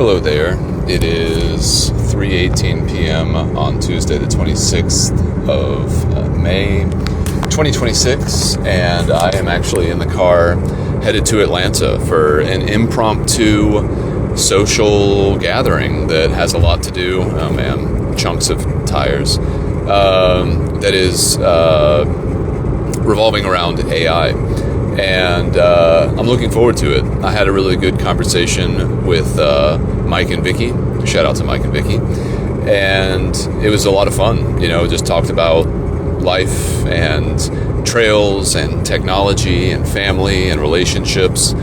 Hello there. It is 3:18 p.m. on Tuesday, the 26th of May, 2026, and I am actually in the car headed to Atlanta for an impromptu social gathering that has a lot to do, chunks of tires, that is revolving around AI. And I'm looking forward to it. I had a really good conversation with Mike and Vicky. Shout out to Mike and Vicky. And it was a lot of fun. Just talked about life and trails and technology and family and relationships.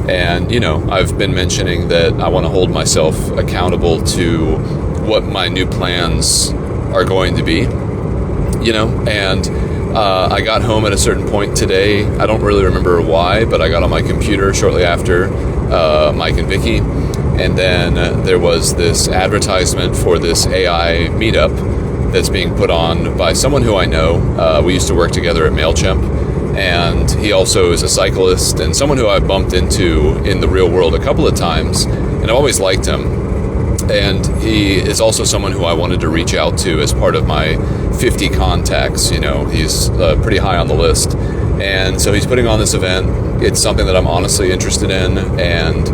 And, I've been mentioning that I want to hold myself accountable to what my new plans are going to be, and I got home at a certain point today. I don't really remember why, but I got on my computer shortly after Mike and Vicky, and then there was this advertisement for this AI meetup that's being put on by someone who I know. We used to work together at MailChimp, and he also is a cyclist and someone who I've bumped into in the real world a couple of times, and I've always liked him. And he is also someone who I wanted to reach out to as part of my 50 contacts. He's pretty high on the list. And so he's putting on this event. It's something that I'm honestly interested in. And,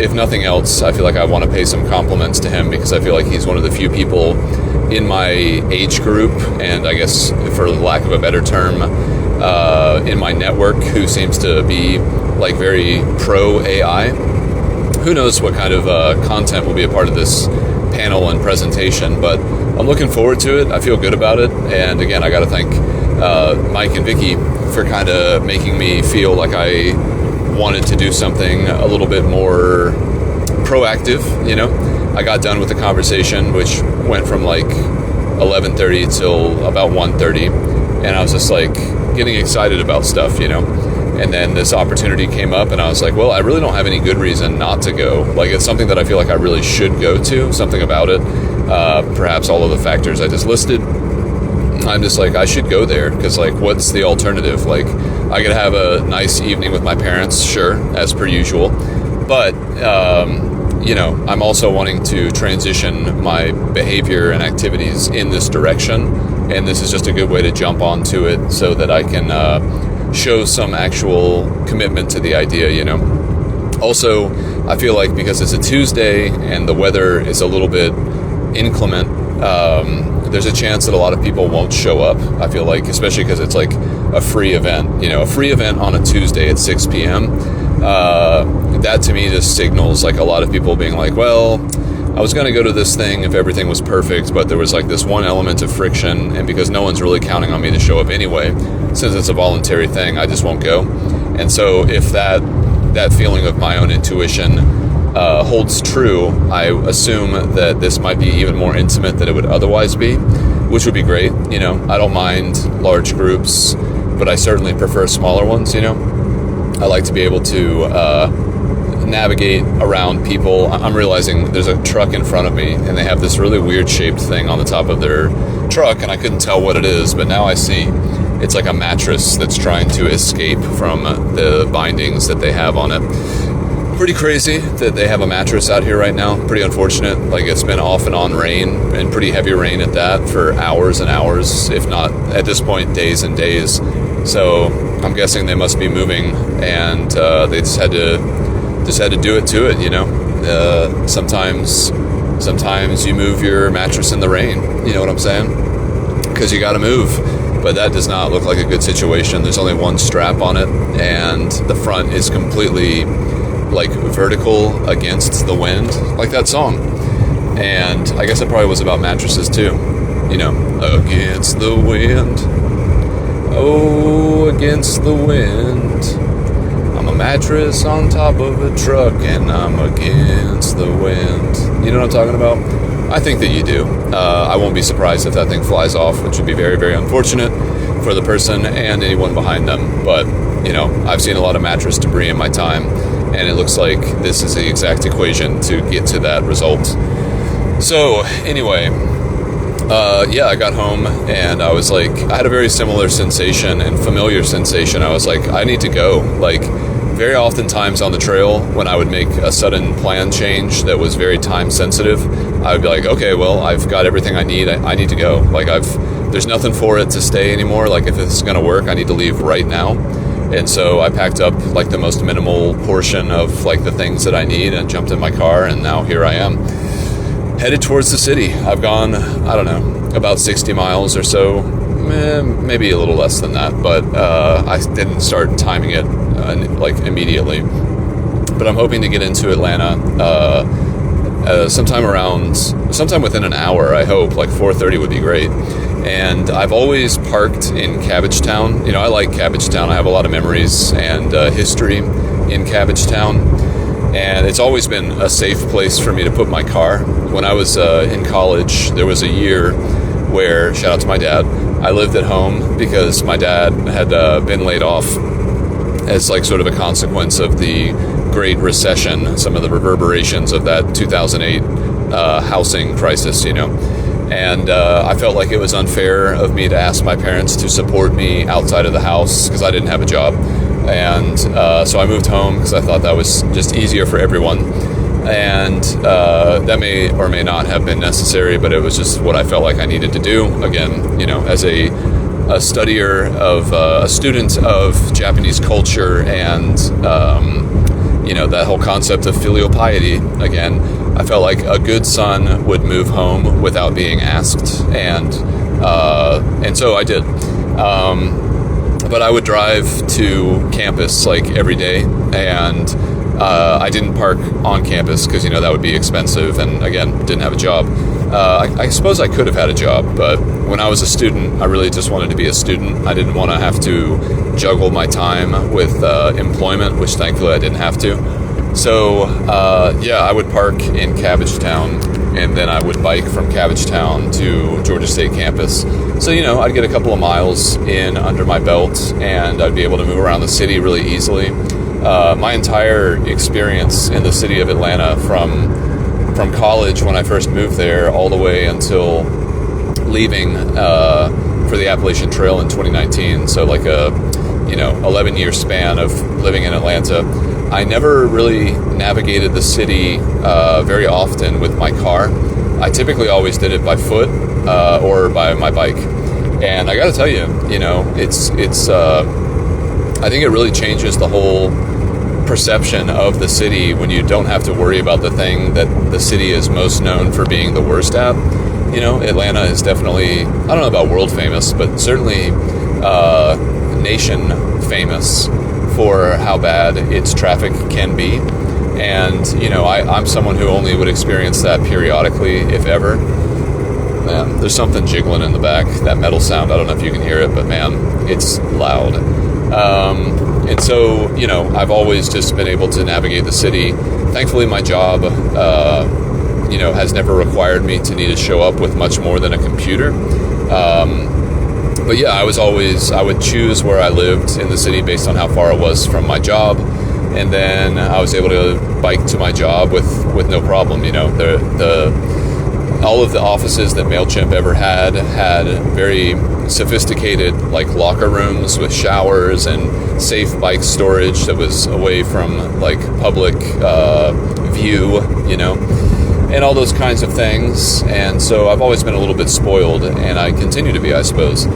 if nothing else, I feel like I want to pay some compliments to him because I feel like he's one of the few people in my age group, and I guess for lack of a better term, in my network, who seems to be like very pro AI. Who knows what kind of content will be a part of this panel and presentation, but I'm looking forward to it. I feel good about it. And again, I got to thank Mike and Vicky for kind of making me feel like I wanted to do something a little bit more proactive. I got done with the conversation, which went from like 11:30 till about 1:30, and I was just like getting excited about stuff, And then this opportunity came up, and I was like, well, I really don't have any good reason not to go. Like, it's something that I feel like I really should go to, something about it. Perhaps all of the factors I just listed. I'm just like, I should go there, because, like, what's the alternative? Like, I could have a nice evening with my parents, sure, as per usual. But, I'm also wanting to transition my behavior and activities in this direction. And this is just a good way to jump onto it so that I can show some actual commitment to the idea, Also, I feel like because it's a Tuesday and the weather is a little bit inclement, there's a chance that a lot of people won't show up. I feel like, especially because it's like a free event, a free event on a Tuesday at 6 p.m. That to me just signals like a lot of people being like, well, I was going to go to this thing if everything was perfect, but there was like this one element of friction, and because no one's really counting on me to show up anyway, since it's a voluntary thing, I just won't go. And so if that feeling of my own intuition holds true, I assume that this might be even more intimate than it would otherwise be, which would be great. I don't mind large groups, but I certainly prefer smaller ones. I like to be able to navigate around people. I'm realizing there's a truck in front of me, and they have this really weird shaped thing on the top of their truck, and I couldn't tell what it is, but now I see it's like a mattress that's trying to escape from the bindings that they have on it. Pretty crazy that they have a mattress out here right now. Pretty unfortunate. Like, it's been off and on rain, and pretty heavy rain at that, for hours and hours, if not at this point days and days. So I'm guessing they must be moving, and they just had to do it to it. Sometimes you move your mattress in the rain. You know what I'm saying? Because you got to move. But that does not look like a good situation. There's only one strap on it, and the front is completely like vertical against the wind, like that song. And I guess it probably was about mattresses too. Against the wind. Oh, against the wind. I'm a mattress on top of a truck, and I'm against the wind. You know what I'm talking about? I think that you do. I won't be surprised if that thing flies off, which would be very, very unfortunate for the person and anyone behind them. But, I've seen a lot of mattress debris in my time, and it looks like this is the exact equation to get to that result. So, anyway, I got home, and I was like, I had a very similar sensation and familiar sensation. I was like, I need to go. Like, very oftentimes on the trail, when I would make a sudden plan change that was very time sensitive, I would be like, okay, well, I've got everything I need. I need to go. Like, there's nothing for it to stay anymore. Like, if it's going to work, I need to leave right now. And so I packed up like the most minimal portion of like the things that I need and jumped in my car. And now here I am, headed towards the city. I've gone, I don't know, about 60 miles or so, maybe a little less than that. But I didn't start timing it like immediately. But I'm hoping to get into Atlanta sometime within an hour, I hope. Like 4:30 would be great. And I've always parked in Cabbagetown. You know, I like Cabbagetown. I have a lot of memories and history in Cabbagetown. And it's always been a safe place for me to put my car. When I was in college, there was a year where, shout out to my dad, I lived at home because my dad had been laid off as like sort of a consequence of the Great Recession, some of the reverberations of that 2008 housing crisis, you know. And I felt like it was unfair of me to ask my parents to support me outside of the house because I didn't have a job. And so I moved home because I thought that was just easier for everyone. And that may or may not have been necessary, but it was just what I felt like I needed to do. Again, you know, as a studier of a student of Japanese culture and you know, that whole concept of filial piety. Again, I felt like a good son would move home without being asked, and so I did. But I would drive to campus like every day, and I didn't park on campus because, you know, that would be expensive, and again, didn't have a job. I suppose I could have had a job, but when I was a student, I really just wanted to be a student. I didn't want to have to juggle my time with employment, which thankfully I didn't have to. So, yeah, I would park in Cabbagetown, and then I would bike from Cabbagetown to Georgia State campus. So, you know, I'd get a couple of miles in under my belt, and I'd be able to move around the city really easily. My entire experience in the city of Atlanta from college when I first moved there all the way until leaving for the Appalachian Trail in 2019, so like a 11-year span of living in Atlanta, I never really navigated the city very often with my car. I typically always did it by foot or by my bike. And I got to tell you, you know, it's I think it really changes the whole perception of the city when you don't have to worry about the thing that the city is most known for being the worst at. You know, Atlanta is definitely, I don't know about world famous, but certainly nation famous for how bad its traffic can be. And, you know, I'm someone who only would experience that periodically, if ever. Man, there's something jiggling in the back, that metal sound. I don't know if you can hear it, but man, it's loud. And so, you know, I've always just been able to navigate the city. Thankfully, my job, you know, has never required me to need to show up with much more than a computer. But yeah, I would choose where I lived in the city based on how far it was from my job. And then I was able to bike to my job with no problem. You know, all of the offices that MailChimp ever had very sophisticated like locker rooms with showers and safe bike storage that was away from like public view, you know, and all those kinds of things. And so I've always been a little bit spoiled, and I continue to be, I suppose.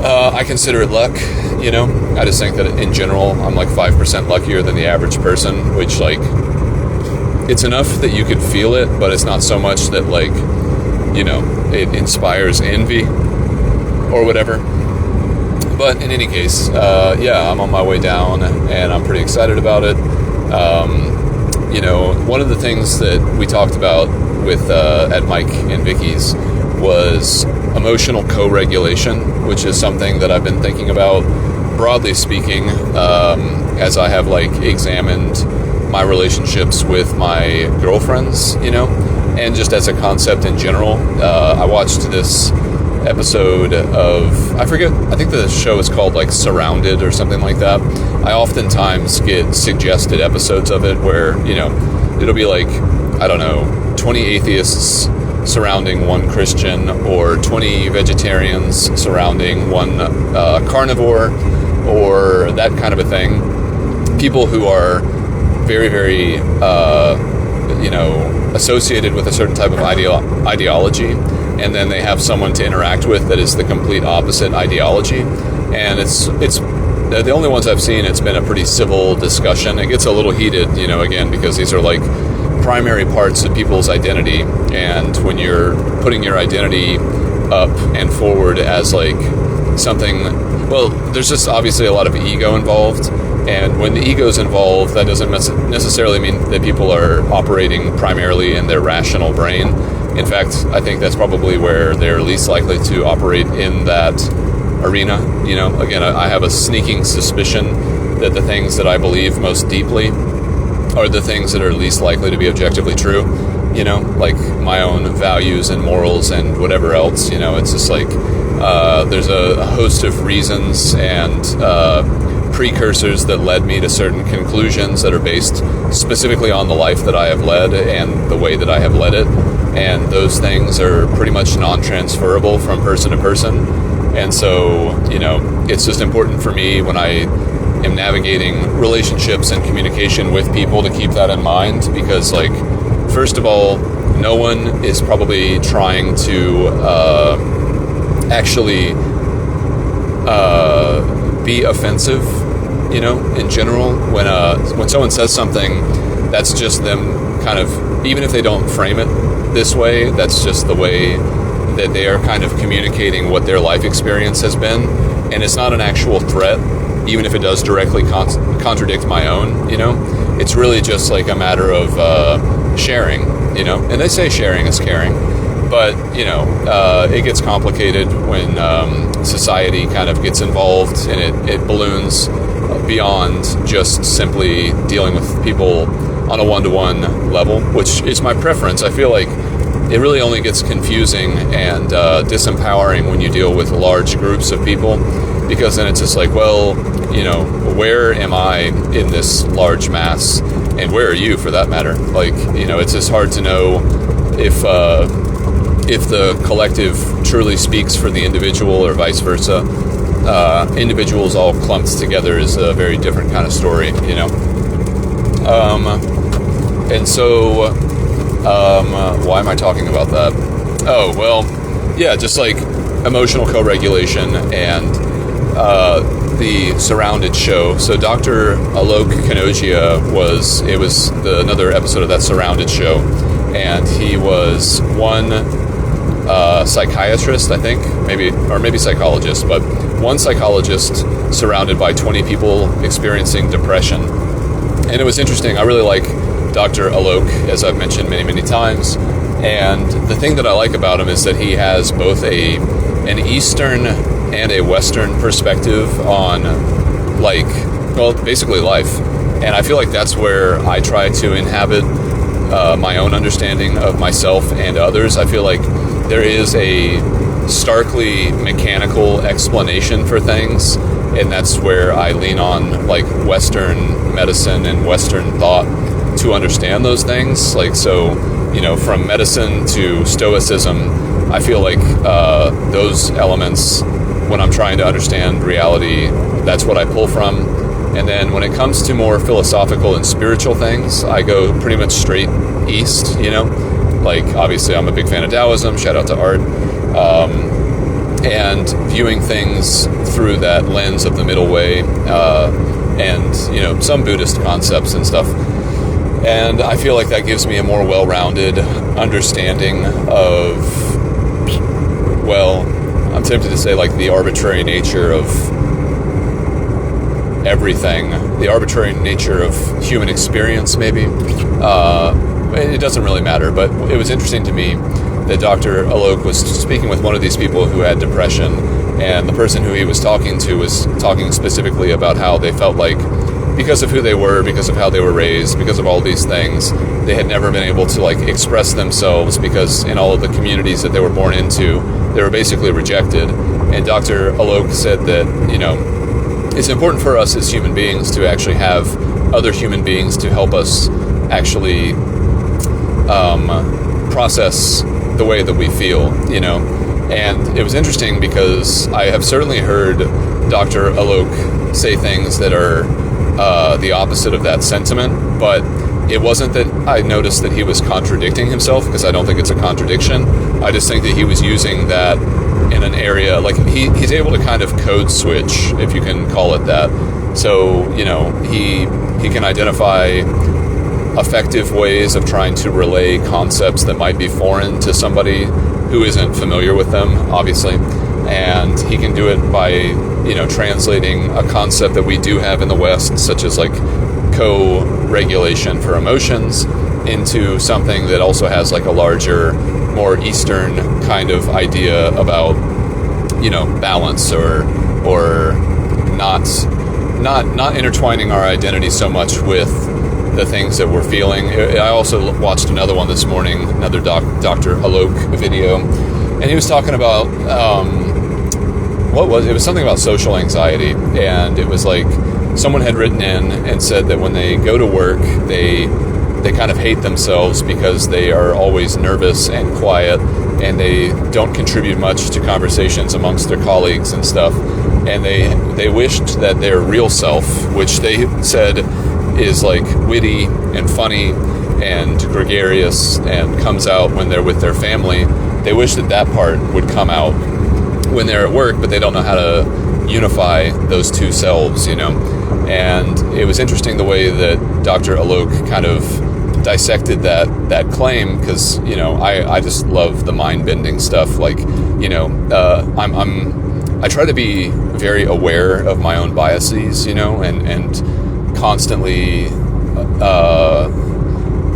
I consider it luck, you know. I just think that in general, I'm like 5% luckier than the average person, which, like, it's enough that you could feel it, but it's not so much that, like, you know, it inspires envy or whatever. But in any case, yeah, I'm on my way down, and I'm pretty excited about it. You know, one of the things that we talked about with at Mike and Vicky's was emotional co-regulation, which is something that I've been thinking about, broadly speaking, as I have like examined my relationships with my girlfriends, you know, and just as a concept in general. I watched this episode of, I think the show is called like Surrounded or something like that. I oftentimes get suggested episodes of it where, you know, it'll be like, I don't know, 20 atheists surrounding one Christian, or 20 vegetarians surrounding one carnivore, or that kind of a thing. people who are very, very, associated with a certain type of ideology, and then they have someone to interact with that is the complete opposite ideology. And it's the only ones I've seen, it's been a pretty civil discussion. It gets a little heated, again, because these are like primary parts of people's identity. And when you're putting your identity up and forward as like something, well, there's just obviously a lot of ego involved. And when the ego's involved, that doesn't necessarily mean that people are operating primarily in their rational brain. In fact, I think that's probably where they're least likely to operate in that arena. Again, I have a sneaking suspicion that the things that I believe most deeply are the things that are least likely to be objectively true, like my own values and morals and whatever else. It's just like there's a host of reasons and precursors that led me to certain conclusions that are based specifically on the life that I have led and the way that I have led it. And those things are pretty much non-transferable from person to person. And so, it's just important for me when I am navigating relationships and communication with people to keep that in mind, because, like, first of all, no one is probably trying to actually be offensive, in general. When someone says something, that's just them kind of, even if they don't frame it this way, that's just the way that they are kind of communicating what their life experience has been. And it's not an actual threat, even if it does directly contradict my own, It's really just like a matter of sharing, And they say sharing is caring. But, it gets complicated when society kind of gets involved and it balloons beyond just simply dealing with people on a one-to-one level, which is my preference. I feel like it really only gets confusing and disempowering when you deal with large groups of people, because then it's just like, well, where am I in this large mass, and where are you for that matter? Like, it's just hard to know if the collective truly speaks for the individual or vice versa. Individuals all clumped together is a very different kind of story, And so, why am I talking about that? Oh, well, yeah, just like emotional co-regulation and the Surrounded show. So Dr. Alok Kanogia was another episode of that Surrounded show, and he was one psychiatrist, I think, maybe psychologist, but one psychologist surrounded by 20 people experiencing depression. And it was interesting. I really like Dr. Alok, as I've mentioned many, many times. And the thing that I like about him is that he has both an Eastern and a Western perspective on, basically life. And I feel like that's where I try to inhabit my own understanding of myself and others. I feel like there is a starkly mechanical explanation for things, and that's where I lean on like Western medicine and Western thought to understand those things. Like, so, from medicine to Stoicism, I feel like those elements, when I'm trying to understand reality, that's what I pull from. And then when it comes to more philosophical and spiritual things, I go pretty much straight east, Like, obviously, I'm a big fan of Taoism, shout out to Art, and viewing things through that lens of the middle way, and, some Buddhist concepts and stuff. And I feel like that gives me a more well-rounded understanding of, well, I'm tempted to say like the arbitrary nature of everything, the arbitrary nature of human experience, maybe. It doesn't really matter, but it was interesting to me that Dr. Alok was speaking with one of these people who had depression, and the person who he was talking to was talking specifically about how they felt like, because of who they were, because of how they were raised, because of all these things, they had never been able to like express themselves, because in all of the communities that they were born into, they were basically rejected. And Dr. Alok said that, it's important for us as human beings to actually have other human beings to help us actually process the way that we feel, And it was interesting because I have certainly heard Dr. Alok say things that are the opposite of that sentiment, but it wasn't that I noticed that he was contradicting himself, because I don't think it's a contradiction. I just think that he was using that in an area, like he's able to kind of code switch, if you can call it that. So, you know, he can identify effective ways of trying to relay concepts that might be foreign to somebody who isn't familiar with them, obviously. And he can do it by, you know, translating a concept that we do have in the West, such as like co-regulation for emotions, into something that also has like a larger, more Eastern kind of idea about, you know, balance or not intertwining our identity so much with the things that we're feeling. I also watched another one this morning, another Dr. Alok video, and he was talking about it was something about social anxiety, and it was like someone had written in and said that when they go to work, they kind of hate themselves because they are always nervous and quiet, and they don't contribute much to conversations amongst their colleagues and stuff. And they wished that their real self, which they said is like witty and funny and gregarious and comes out when they're with their family, they wish that part would come out when they're at work, but they don't know how to unify those two selves, you know. And it was interesting the way that Dr. Alok kind of dissected that claim, because, you know, I just love the mind-bending stuff. Like, you know, I try to be very aware of my own biases, you know, and constantly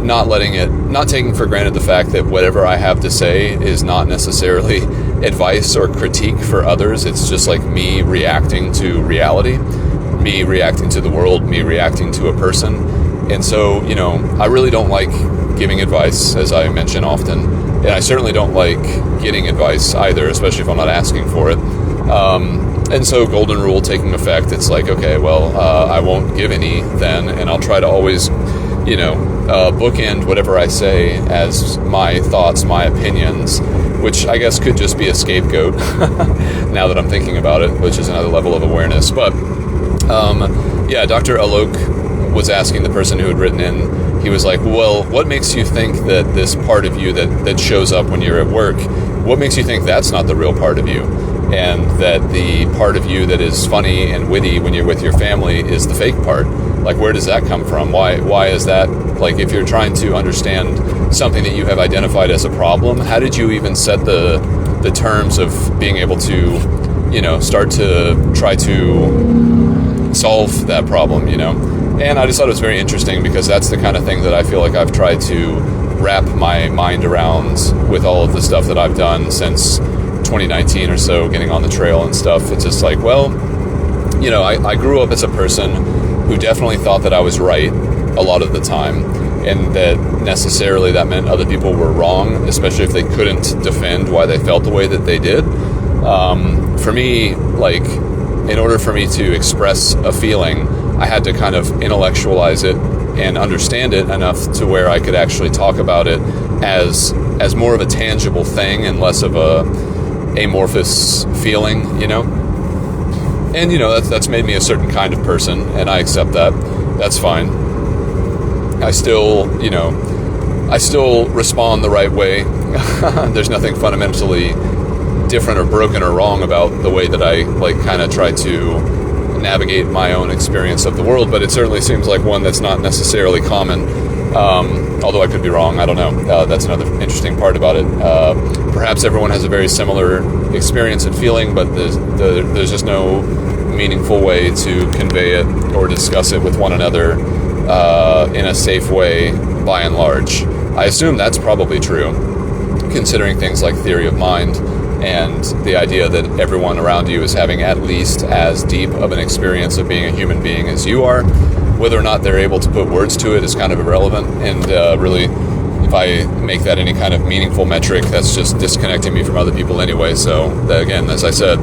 not taking for granted the fact that whatever I have to say is not necessarily advice or critique for others. It's just like me reacting to reality, me reacting to the world, me reacting to a person. And so, you know, I really don't like giving advice, as I mention often, and I certainly don't like getting advice either, especially if I'm not asking for it. And so golden rule taking effect, it's like, okay, well, I won't give any then, and I'll try to always, you know, bookend whatever I say as my thoughts, my opinions, which I guess could just be a scapegoat now that I'm thinking about it, which is another level of awareness. But yeah, Dr. Alok was asking the person who had written in, he was like, well, what makes you think that this part of you that shows up when you're at work, what makes you think that's not the real part of you? And that the part of you that is funny and witty when you're with your family is the fake part? Like, where does that come from? Why is that? Like, if you're trying to understand something that you have identified as a problem, how did you even set the terms of being able to, you know, start to try to solve that problem, you know? And I just thought it was very interesting, because that's the kind of thing that I feel like I've tried to wrap my mind around with all of the stuff that I've done since 2019 or so, getting on the trail and stuff. It's just like, well, you know, I grew up as a person who definitely thought that I was right a lot of the time, and that necessarily that meant other people were wrong, especially if they couldn't defend why they felt the way that they did. For me, like, in order for me to express a feeling, I had to kind of intellectualize it and understand it enough to where I could actually talk about it as more of a tangible thing and less of a amorphous feeling, you know? And, you know, that's made me a certain kind of person, and I accept that. That's fine. I still respond the right way. There's nothing fundamentally different or broken or wrong about the way that I, like, kind of try to navigate my own experience of the world, but it certainly seems like one that's not necessarily common, although I could be wrong. I don't know. That's another interesting part about it. Perhaps everyone has a very similar experience and feeling, but there's just no meaningful way to convey it or discuss it with one another in a safe way, by and large. I assume that's probably true, considering things like theory of mind and the idea that everyone around you is having at least as deep of an experience of being a human being as you are. Whether or not they're able to put words to it is kind of irrelevant, and really, if I make that any kind of meaningful metric, that's just disconnecting me from other people anyway. So again, as I said,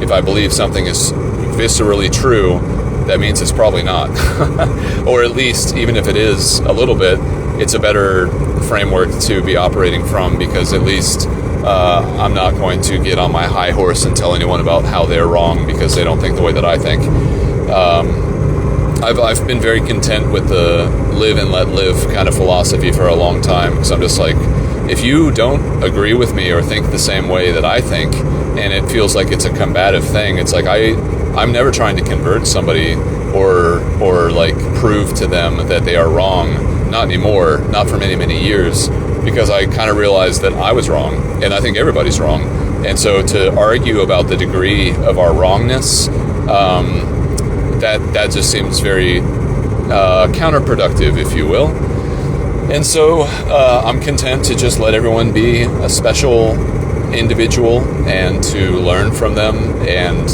if I believe something is viscerally true, that means it's probably not. Or at least, even if it is a little bit, it's a better framework to be operating from, because at least I'm not going to get on my high horse and tell anyone about how they're wrong because they don't think the way that I think. I've been very content with the live and let live kind of philosophy for a long time, because I'm just like, if you don't agree with me or think the same way that I think, and it feels like it's a combative thing, it's like I'm never trying to convert somebody or like prove to them that they are wrong. Not anymore, not for many, many years, because I kind of realized that I was wrong, and I think everybody's wrong. And so to argue about the degree of our wrongness, that just seems very counterproductive, if you will. And so I'm content to just let everyone be a special individual and to learn from them and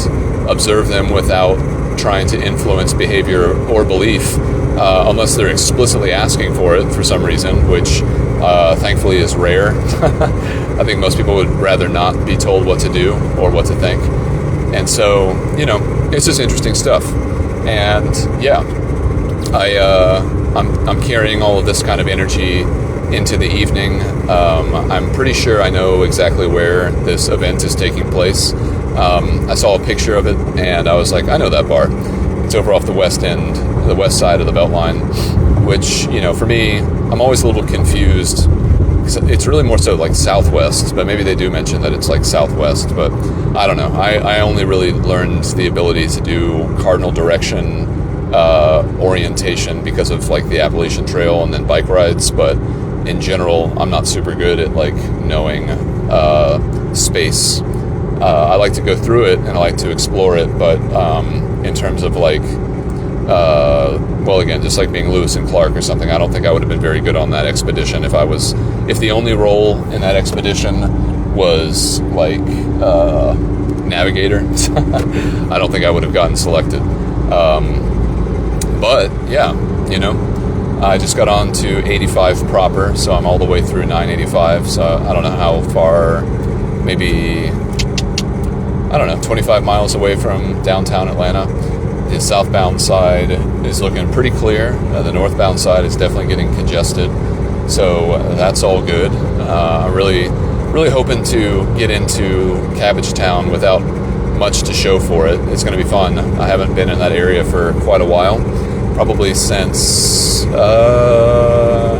observe them without trying to influence behavior or belief, unless they're explicitly asking for it for some reason, which thankfully is rare. I think most people would rather not be told what to do or what to think. And so, it's just interesting stuff. And yeah, I'm carrying all of this kind of energy into the evening. I'm pretty sure I know exactly where this event is taking place. I saw a picture of it, and I was like, I know that bar. It's over off the west end, the west side of the Beltline, which, for me, I'm always a little confused. It's really more so like southwest, but maybe they do mention that it's like southwest, but I don't know. I only really learned the ability to do cardinal direction orientation because of like the Appalachian Trail and then bike rides, but in general, I'm not super good at like knowing space. I like to go through it and I like to explore it, but in terms of like, well, again, just like being Lewis and Clark or something, I don't think I would have been very good on that expedition if the only role in that expedition was like navigator. I don't think I would have gotten selected. But yeah, I just got on to 85 proper, so I'm all the way through 985. So I don't know how far, maybe, 25 miles away from downtown Atlanta. The southbound side is looking pretty clear. The northbound side is definitely getting congested. So that's all good. I'm really, really hoping to get into Cabbagetown without much to show for it. It's going to be fun. I haven't been in that area for quite a while. Probably since... well,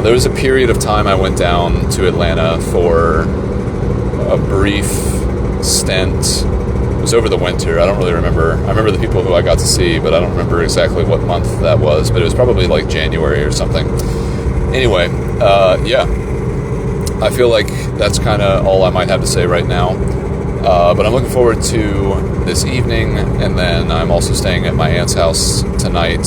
there was a period of time I went down to Atlanta for a brief stint. It was over the winter. I don't really remember. I remember the people who I got to see, but I don't remember exactly what month that was. But it was probably like January or something. Anyway, yeah. I feel like that's kind of all I might have to say right now. But I'm looking forward to this evening, and then I'm also staying at my aunt's house tonight.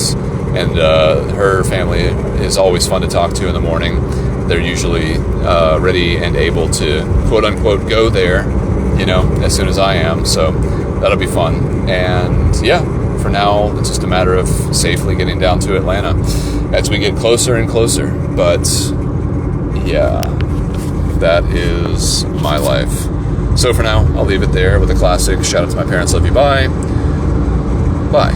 And her family is always fun to talk to in the morning. They're usually ready and able to, quote-unquote, go there, as soon as I am. So that'll be fun. And yeah, for now, it's just a matter of safely getting down to Atlanta as we get closer and closer. But yeah, that is my life. So for now, I'll leave it there with a classic shout out to my parents, love you, bye. Bye.